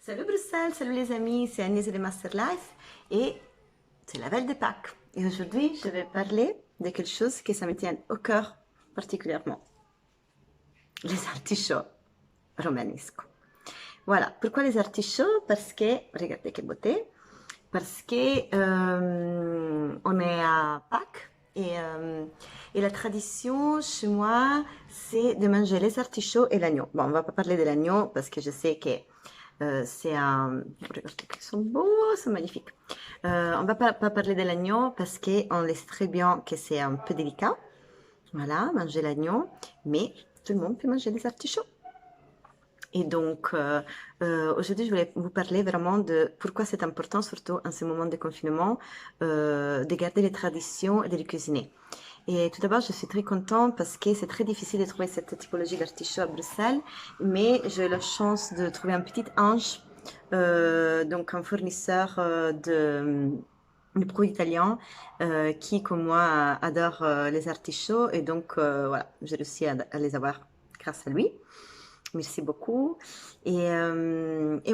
Salut Bruxelles, salut les amis, c'est Agnès de Master Life et c'est la veille de Pâques. Et aujourd'hui, je vais parler de quelque chose qui ça me tient au cœur particulièrement. Les artichauts romanesques. Voilà, pourquoi les artichauts? Parce que, regardez quelle beauté, parce que on est à Pâques et la tradition chez moi, c'est de manger les artichauts et l'agneau. Bon, on va pas parler de l'agneau parce que je sais que c'est un... Regardez qu'ils sont beaux, c'est magnifique. On va pas parler de l'agneau parce qu'on laisse très bien que c'est un peu délicat. Voilà, manger l'agneau, mais tout le monde peut manger des artichauts. Et donc, aujourd'hui, je voulais vous parler vraiment de pourquoi c'est important, surtout en ce moment de confinement, de garder les traditions et de les cuisiner. Et tout d'abord, je suis très contente parce que c'est très difficile de trouver cette typologie d'artichaut à Bruxelles, mais j'ai eu la chance de trouver un petit ange, donc un fournisseur de produits italiens qui, comme moi, adore les artichauts. Et donc, voilà, j'ai réussi à les avoir grâce à lui. Merci beaucoup. Et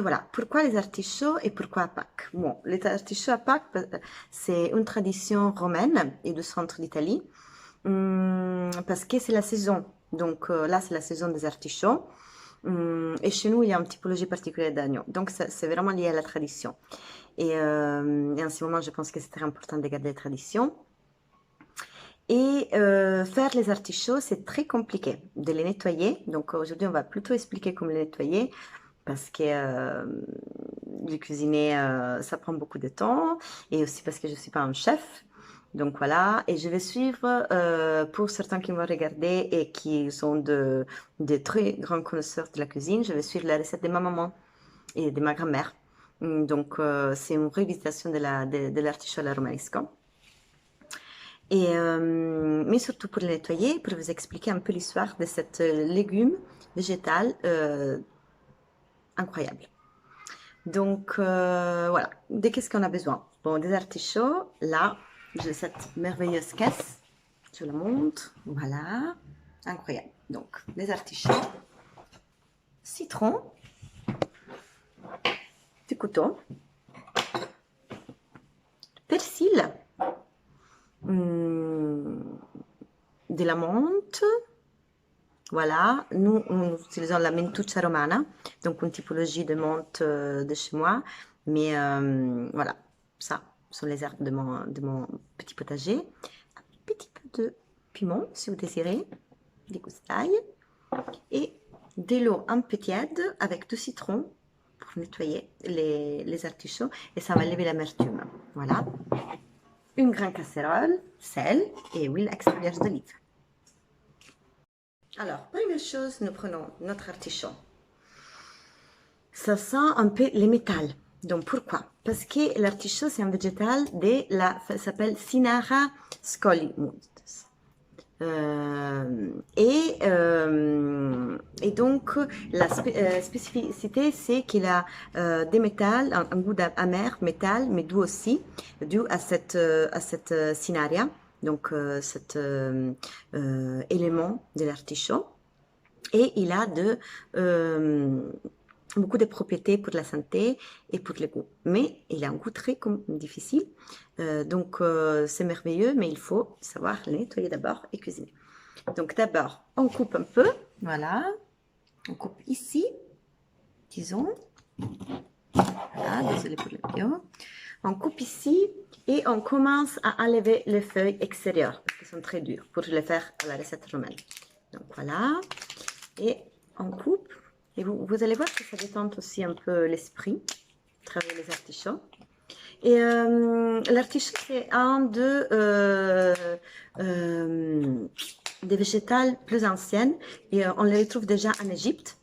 voilà, pourquoi les artichauts et pourquoi à Pâques? Bon, les artichauts à Pâques, c'est une tradition romaine et du centre d'Italie, parce que c'est la saison. Donc là, c'est la saison des artichauts. Et chez nous, il y a une typologie particulière d'agneau. Donc, c'est vraiment lié à la tradition. Et en ce moment, je pense que c'est très important de garder les traditions. Et faire les artichauts, c'est très compliqué de les nettoyer. Donc aujourd'hui, on va plutôt expliquer comment les nettoyer parce que les cuisiner, ça prend beaucoup de temps et aussi parce que je ne suis pas un chef. Donc voilà, et je vais suivre, pour certains qui vont regarder et qui sont de très grands connaisseurs de la cuisine, je vais suivre la recette de ma maman et de ma grand-mère. Donc c'est une révisitation de l'artichaut à la romanesco. Mais surtout pour le nettoyer, pour vous expliquer un peu l'histoire de cet légume végétal incroyable. Donc voilà, de qu'est-ce qu'on a besoin? Bon, des artichauts, là, j'ai cette merveilleuse caisse, je la montre, voilà, incroyable. Donc, des artichauts, citron, du couteau, persil, de la menthe. Voilà, nous utilisons la mentuccia romana, donc une typologie de menthe de chez moi. Mais voilà, ça sont les herbes de mon petit potager. Un petit peu de piment, si vous désirez, des gousses d'ail. Et de l'eau un peu tiède avec du citron pour nettoyer les artichauts. Et ça va lever l'amertume. Voilà. Une grande casserole, sel et huile extra vierge d'olive. Alors, première chose, nous prenons notre artichaut. Ça sent un peu le métal. Donc, pourquoi? Parce que l'artichaut, c'est un végétal ça s'appelle Cinara scolymus. Et donc, la spécificité, c'est qu'il a des métals, un goût amer, métal, mais doux aussi, dû à cette cinaria, donc cet élément de l'artichaut. Et il a beaucoup de propriétés pour la santé et pour le goût. Mais il a un goût très difficile. Donc, c'est merveilleux, mais il faut savoir le nettoyer d'abord et cuisiner. Donc, d'abord, on coupe un peu. Voilà. On coupe ici, disons. Voilà, désolé pour le vidéo. On coupe ici et on commence à enlever les feuilles extérieures parce qu'elles sont très dures pour les faire à la recette romaine. Donc, voilà. Et on coupe. Et vous allez voir que ça détend aussi un peu l'esprit, travailler les artichauts. Et l'artichaut, c'est un des végétales plus anciennes. Et on les retrouve déjà en Égypte.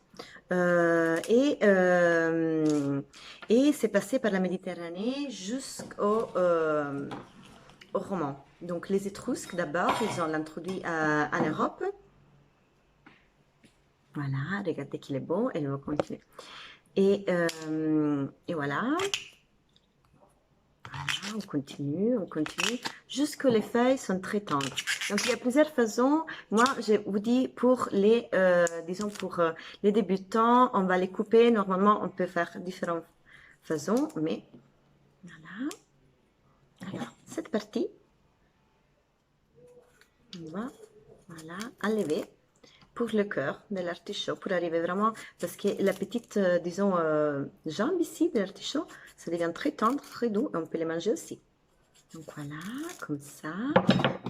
Et c'est passé par la Méditerranée jusqu'au aux Romans. Donc les Étrusques, d'abord, ils ont l'introduit en Europe. Voilà, regardez qu'il est beau et on va continuer. Et voilà. Voilà. on continue, jusque les feuilles sont très tendres. Donc, il y a plusieurs façons. Moi, je vous dis, pour les, disons, pour les débutants, on va les couper. Normalement, on peut faire différentes façons, mais voilà. Alors, cette partie, on va, voilà, enlever pour le cœur de l'artichaut, pour arriver vraiment, parce que la petite, disons, jambe ici de l'artichaut, ça devient très tendre, très doux, et on peut les manger aussi. Donc voilà, comme ça,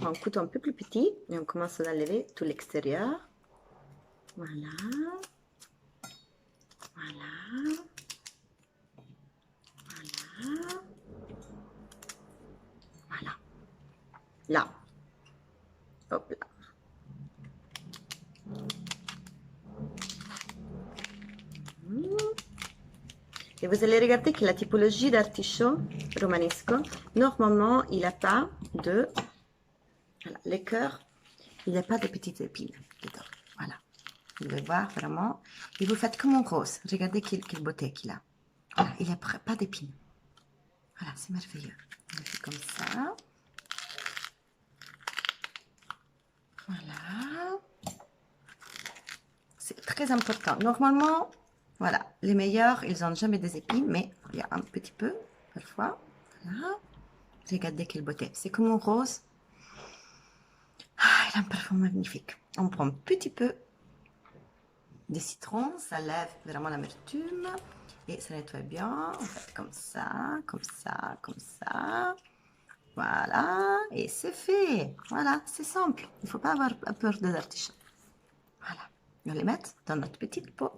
on coupe un peu plus petit, et on commence à enlever tout l'extérieur. Voilà, voilà, voilà, voilà, là, hop là. Et vous allez regarder que la typologie d'artichaut romanesco, normalement, il n'a pas de... Voilà, les cœurs, il n'y a pas de petites épines dedans. Voilà. Vous allez voir vraiment. Et vous faites comme un rose. Regardez quelle beauté qu'il a. Voilà, il n'y a pas d'épines. Voilà, c'est merveilleux. On le fait comme ça. Voilà. C'est très important. Normalement, voilà, les meilleurs, ils n'ont jamais des épines, mais il y a un petit peu, parfois. Voilà. Regardez quelle beauté. C'est comme un rose. Ah, il a un parfum magnifique. On prend un petit peu de citron, ça lève vraiment l'amertume et ça nettoie bien. On fait comme ça, comme ça, comme ça. Voilà, et c'est fait. Voilà, c'est simple. Il ne faut pas avoir peur des artichauts. Voilà, on les met dans notre petite pot.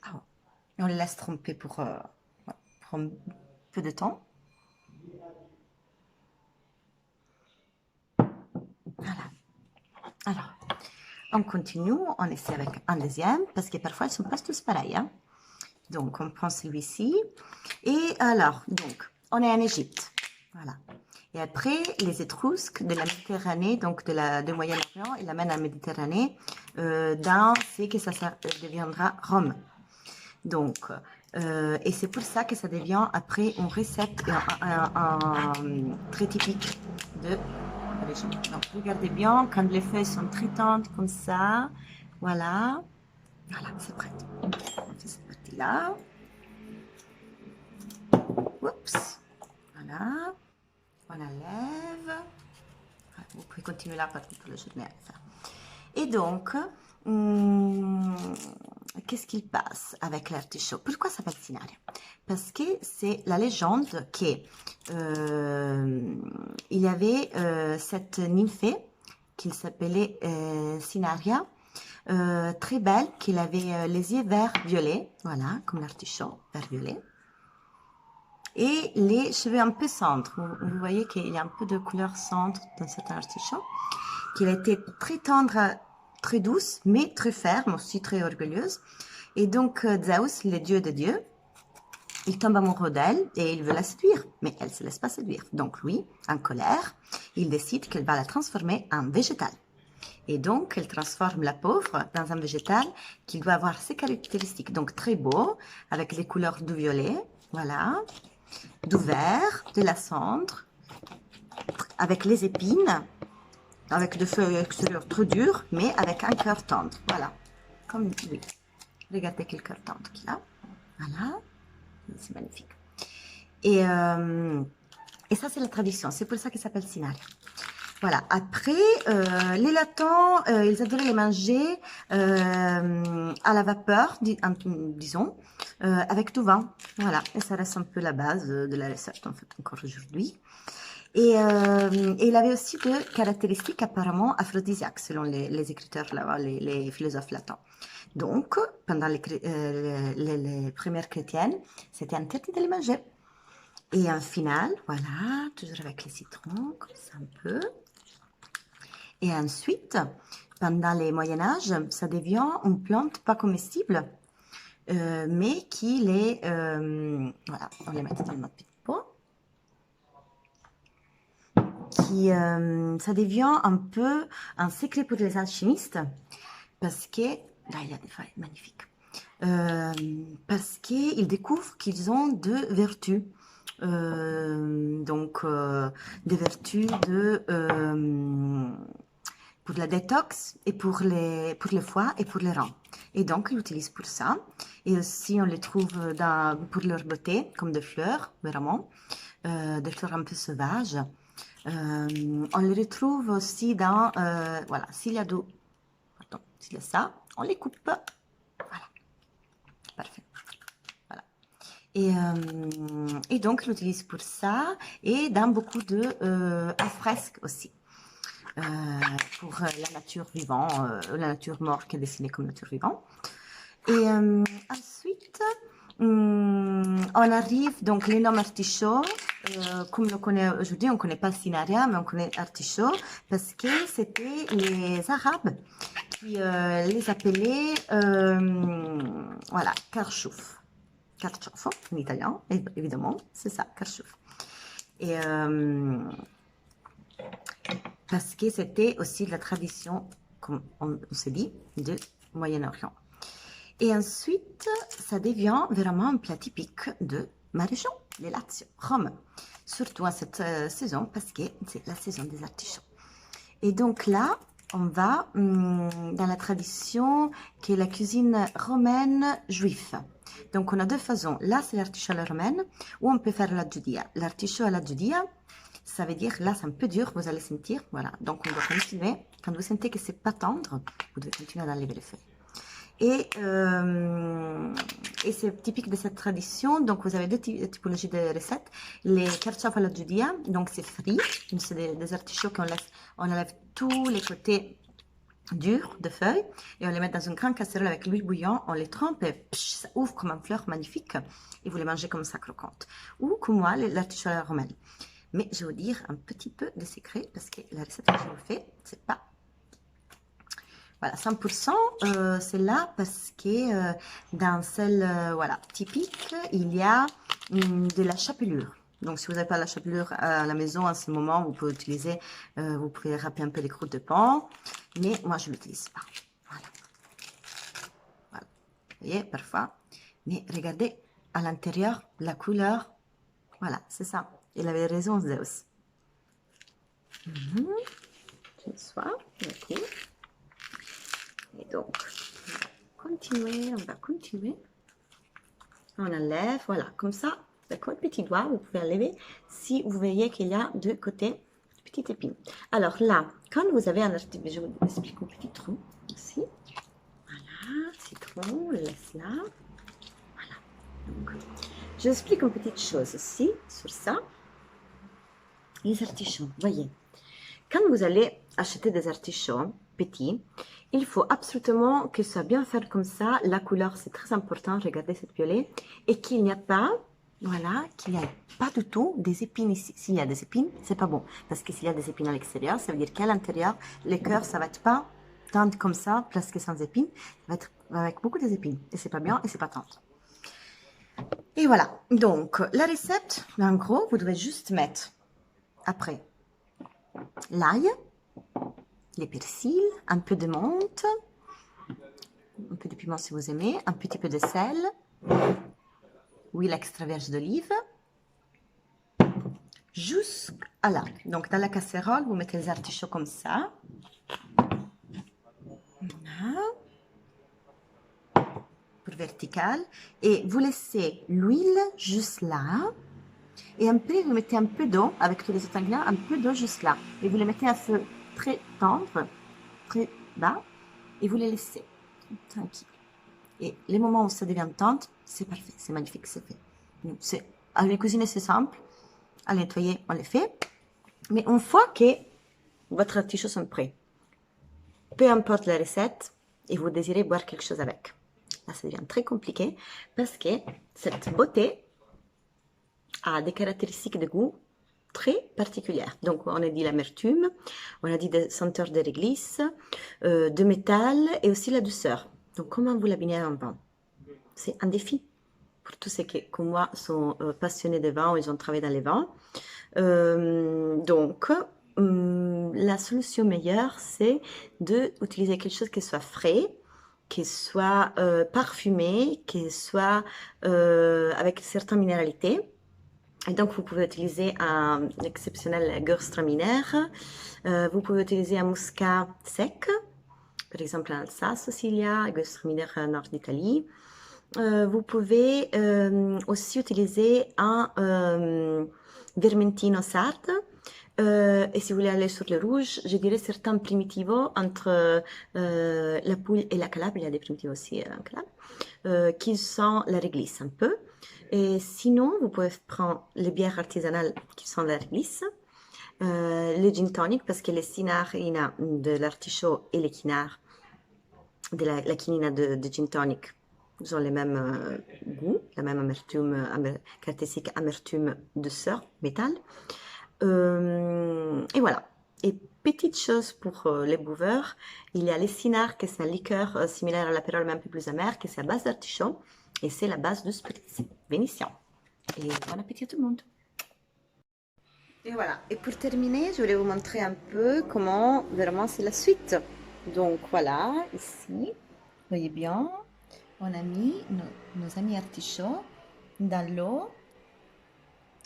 Ah, et on les laisse tremper pour un peu de temps. Voilà. Alors, on continue, on essaie avec un deuxième, parce que parfois, ils ne sont pas tous pareils. Hein. Donc, on prend celui-ci. Et alors, donc, on est en Égypte. Voilà. Et après, les Étrusques de la Méditerranée, donc de Moyen-Orient, ils l'amènent en Méditerranée, dans ce que ça deviendra Rome. Donc, et c'est pour ça que ça devient après une recette très typique de... Donc, regardez bien, quand les feuilles sont très tendres comme ça, voilà, voilà, c'est prêt. On fait cette partie-là. Oups, voilà, on enlève. Vous pouvez continuer là parce que toute la journée à faire. Et donc, qu'est-ce qu'il passe avec l'artichaut? Pourquoi ça s'appelle Cinaria? Parce que c'est la légende qu'il y avait cette nymphée qui s'appelait Cinaria, très belle, qui avait les yeux vert violet, voilà, comme l'artichaut, vert violet. Et les cheveux un peu cendres. Vous voyez qu'il y a un peu de couleur cendre dans cet artichaut. Qu'il a été très tendre, très douce, mais très ferme, aussi très orgueilleuse. Et donc, Zeus, le dieu de Dieu, il tombe amoureux d'elle et il veut la séduire. Mais elle ne se laisse pas séduire. Donc, lui, en colère, il décide qu'elle va la transformer en végétal. Et donc, elle transforme la pauvre dans un végétal qui doit avoir ses caractéristiques. Donc, très beau, avec les couleurs du violet, voilà, du vert, de la cendre, avec les épines, avec des feuilles extérieures trop dures, mais avec un cœur tendre. Voilà, comme lui. Regardez quel cœur tendre qu'il a. Voilà, c'est magnifique. Et ça, c'est la tradition. C'est pour ça qu'il s'appelle Cinaria. Voilà, après, les latins, ils adoraient les manger à la vapeur, disons, avec du vin. Voilà, et ça reste un peu la base de la recette, en fait, encore aujourd'hui. Et il avait aussi des caractéristiques apparemment aphrodisiaques, selon les écriteurs là-bas, les philosophes latins. Donc, pendant les premières chrétiennes, c'était interdit de les manger. Et en final, voilà, toujours avec les citrons, comme ça un peu. Et ensuite, pendant le Moyen-Âge, ça devient une plante pas comestible, mais qui les... voilà, on les met dans notre petit pot. Ça devient un peu un secret pour les alchimistes, parce que... Là, il y a des feuilles magnifiques. Parce qu'ils découvrent qu'ils ont deux vertus. donc des vertus pour la détox et pour le foie et pour les reins. Et donc, ils l'utilisent pour ça. Et aussi, on les trouve pour leur beauté, comme des fleurs, vraiment, des fleurs un peu sauvages. On les retrouve aussi dans, voilà, s'il y a ça, on les coupe. Voilà, parfait. Voilà. Et donc, ils l'utilisent pour ça et dans beaucoup de fresques aussi. Pour la nature vivante, la nature morte qui est dessinée comme nature vivante. Et ensuite, on arrive, donc les noms artichauts, comme on connaît aujourd'hui, on ne connaît pas Cinaria, mais on connaît artichaut, parce que c'était les Arabes qui les appelaient, voilà, carchouf. Carciofo, en italien, évidemment, c'est ça, carchouf. Et parce que c'était aussi de la tradition, comme on s'est dit, du Moyen-Orient. Et ensuite, ça devient vraiment un plat typique de ma région, les Lazio, Rome. Surtout à cette saison, parce que c'est la saison des artichauts. Et donc là, on va dans la tradition qui est la cuisine romaine juive. Donc on a deux façons. Là, c'est l'artichaut à la romaine, ou on peut faire la giudia. L'artichaut à la giudia, ça veut dire, là, c'est un peu dur, vous allez sentir, voilà. Donc, on doit continuer. Quand vous sentez que c'est pas tendre, vous devez continuer à enlever les feuilles. Et c'est typique de cette tradition. Donc, vous avez deux typologies de recettes. Les carciofs alla giudia, donc c'est frit. C'est des artichauts qu'on enlève tous les côtés durs de feuilles et on les met dans une grande casserole avec l'huile bouillante, on les trempe et ça ouvre comme une fleur magnifique et vous les mangez comme ça croquante. Ou comme moi, l'artichaut à la romaine. Mais je vais vous dire un petit peu de secret parce que la recette que je vous fais, c'est pas... Voilà, 100%, c'est là parce que dans celle voilà, typique, il y a de la chapelure. Donc, si vous n'avez pas la chapelure à la maison, à ce moment, vous pouvez utiliser, vous pouvez râper un peu les croûtes de pain. Mais moi, je ne l'utilise pas. Voilà. Voilà. Vous voyez, parfois. Mais regardez à l'intérieur, la couleur. Voilà, c'est ça. Il avait raison, Zeus. Je sois. Ok. Et donc, on va continuer. On enlève, voilà, comme ça, avec votre petit doigt, vous pouvez enlever si vous voyez qu'il y a de côté petites épines. Alors là, quand vous avez un artichaut, je vous explique un petit trou ici. Voilà, citron, on le laisse là. Voilà. Donc, je vous explique une petite chose ici, sur ça. Les artichauts, voyez. Quand vous allez acheter des artichauts petits, il faut absolument que ça soit bien fait comme ça. La couleur, c'est très important. Regardez cette violet. Et qu'il n'y a pas, voilà, qu'il n'y a pas du tout des épines ici. S'il y a des épines, c'est pas bon. Parce que s'il y a des épines à l'extérieur, ça veut dire qu'à l'intérieur, le cœur, ça va être pas tendre comme ça, presque sans épines. Ça va être avec beaucoup d'épines. Et c'est pas bien et c'est pas tendre. Et voilà. Donc, la recette, en gros, vous devez juste mettre après l'ail, les persils, un peu de menthe, un peu de piment si vous aimez, un petit peu de sel, huile extra vierge d'olive, jusqu'à là. Donc dans la casserole, vous mettez les artichauts comme ça. Voilà. Pour vertical. Et vous laissez l'huile juste là. Et après, vous mettez un peu d'eau, avec tous les autres ingrédients, un peu d'eau juste là. Et vous les mettez à feu très tendre, très bas, et vous les laissez tranquille. Et les moments où ça devient tendre, c'est parfait, c'est magnifique, c'est fait. À les cuisiner, c'est simple. À les nettoyer, on les fait. Mais une fois que votre artichaut sont prêts, peu importe la recette, et vous désirez boire quelque chose avec. Là, ça devient très compliqué parce que cette beauté a des caractéristiques de goût très particulières. Donc, on a dit l'amertume, on a dit des senteurs de réglisse, de métal et aussi la douceur. Donc, comment vous l'abîmez en vin? C'est un défi pour tous ceux qui, comme moi, sont passionnés de vin ou ils ont travaillé dans les vins. Donc, la solution meilleure, c'est d'utiliser quelque chose qui soit frais, qui soit parfumé, qui soit avec certaines minéralités. Et donc, vous pouvez utiliser un exceptionnel Gewürztraminer. Vous pouvez utiliser un muscat sec. Par exemple, en Alsace aussi, il y a Gewürztraminer nord d'Italie. Vous pouvez aussi utiliser un Vermentino sarde. Et si vous voulez aller sur le rouge, je dirais certains primitivos entre la Puglia et la Calabre, il y a des primitivos aussi en Calabre, qui sont la réglisse un peu. Et sinon, vous pouvez prendre les bières artisanales qui sont la réglisse, le gin tonic, parce que les cinards, il y a de l'artichaut et les quinards, de la quinina de gin tonic, ils ont les mêmes goûts, la même amertume, caractéristique amertume de sœur, métal. Et voilà. Et petite chose pour les buveurs, il y a les cinards, qui c'est un liqueur similaire à l'apérole, mais un peu plus amer, qui c'est à base d'artichaut, et c'est la base du spritz vénitien. Et bon appétit à tout le monde. Et voilà. Et pour terminer, je voulais vous montrer un peu comment vraiment c'est la suite. Donc voilà, ici, voyez bien, on a mis nos amis artichauts dans l'eau,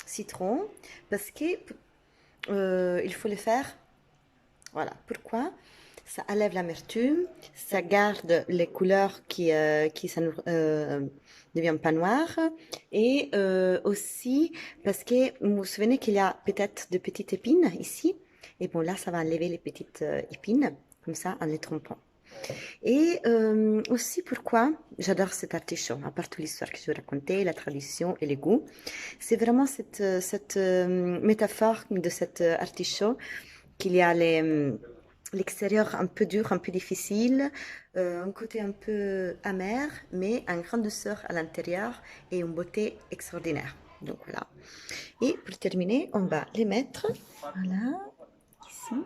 citron, parce que il faut le faire. Voilà. Pourquoi? Ça enlève l'amertume, ça garde les couleurs qui ça ne devient pas noir, et aussi parce que vous vous souvenez qu'il y a peut-être de petites épines ici, et bon là ça va enlever les petites épines comme ça en les trompant. Et aussi pourquoi j'adore cet artichaut, à part toute l'histoire que je vous racontais, la tradition et les goûts, c'est vraiment cette métaphore de cet artichaut qu'il y a l'extérieur un peu dur, un peu difficile, un côté un peu amer, mais une grande douceur à l'intérieur et une beauté extraordinaire. Donc voilà. Et pour terminer, on va les mettre, voilà, ici,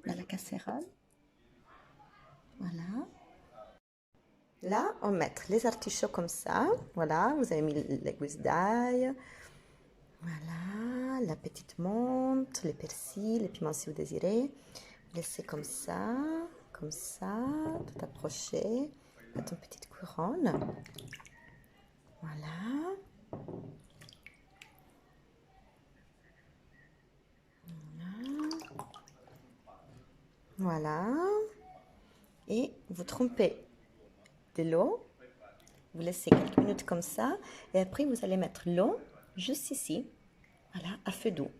dans la casserole. Voilà. Là, on met les artichauts comme ça. Voilà, vous avez mis les gousses d'ail. Voilà, la petite menthe, le persil, les piments si vous désirez. Laissez comme ça, tout approché. Faites une petite couronne. Voilà. Voilà. Et vous trempez de l'eau. Vous laissez quelques minutes comme ça. Et après, vous allez mettre l'eau juste ici. Voilà, à feu doux.